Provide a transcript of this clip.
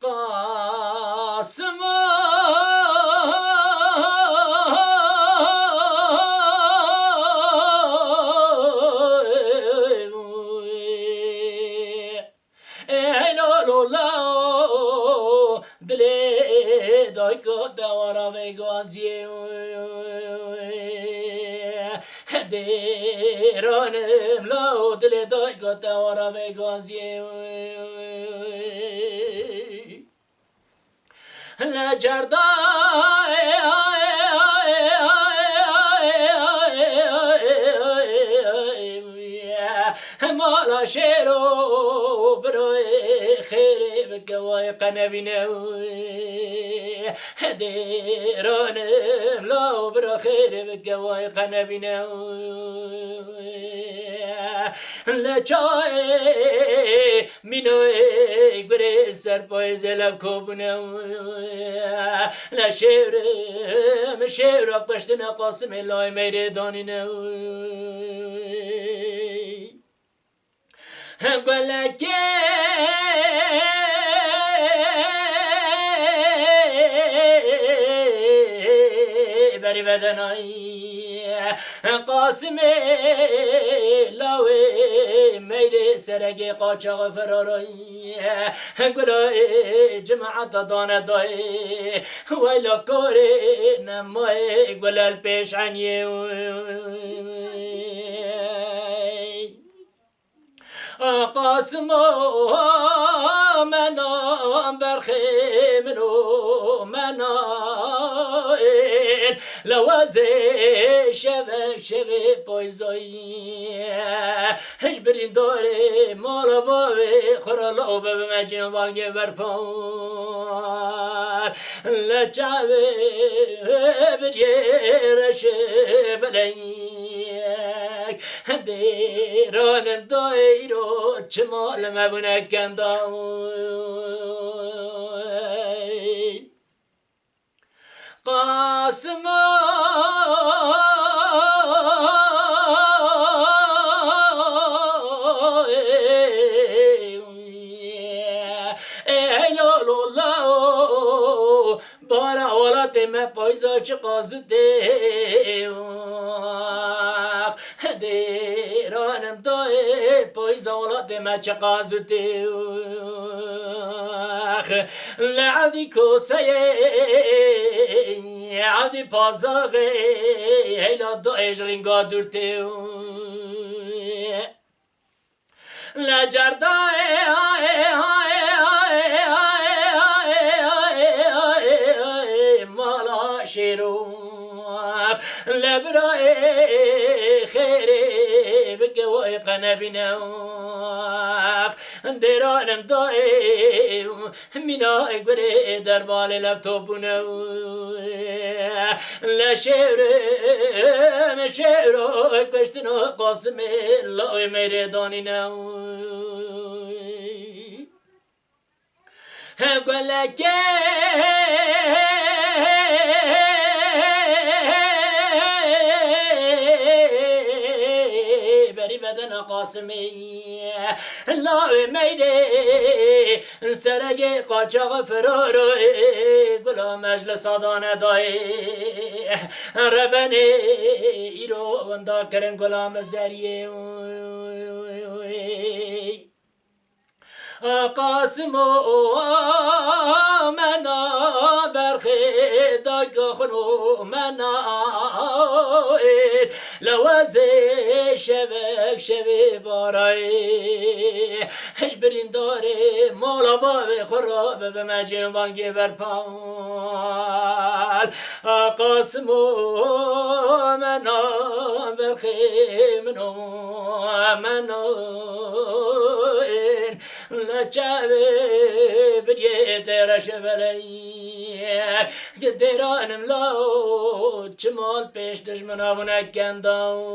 قاسم دلی دای که دوارا بگازی دیرانم لاو دلی دای که دوارا بگازی لجردای مالا شیرو بروی خیری بگوای قنبینو دیرانم لاو برو خیری بگوای قنبینو لچای مینوی بری سرپای زلب کوبنو لشیرم شیرو پشتن قاسم لای میری دانینو گلکه بری بدنایی قاسم لاوی میری سرگی قاچاق فرارایی گلای جماعت دانه دایی ویلا کوری نمای گلال پیش عنیه قاسم منام برخی منو مناین لوازه شبک شبه پایزایی هج برین داره مالا باوی خورالو ببه مجین والگه برپار لچاوه بریه رشه بلنگ دیرانم دایرو چمال مبونه کندای قاسم بارا ولات ما پایزا چه قازو دیرانم دای پایزا ولات ما چه قازو لعبی کوسه عبدی پازاقه هیلا دو اجرینگا دورته لجردای مالا شیرو لبرای خیری بگوی قنبینو دیرانم دای مینای گره در بال لپتوپونو لشیرم شیرو کشتنو قاسم لای میره دانینو گلکه بری بدن قاسمی لاوی میده سرگی قاچاق فراروی گلا مجلس آدانه دای ربنی ایرو وندا کرن گلام زریه قاسم منا برخی داگخنو منا لوازه شبک شبی بارای هش برین داره مالا باوی خراب به مجین وانگی برپال قاسم منا برخی منو منو لچاوی بریه ترش بلی دیرانم لاو چمال پیش دشمنا بونه کندان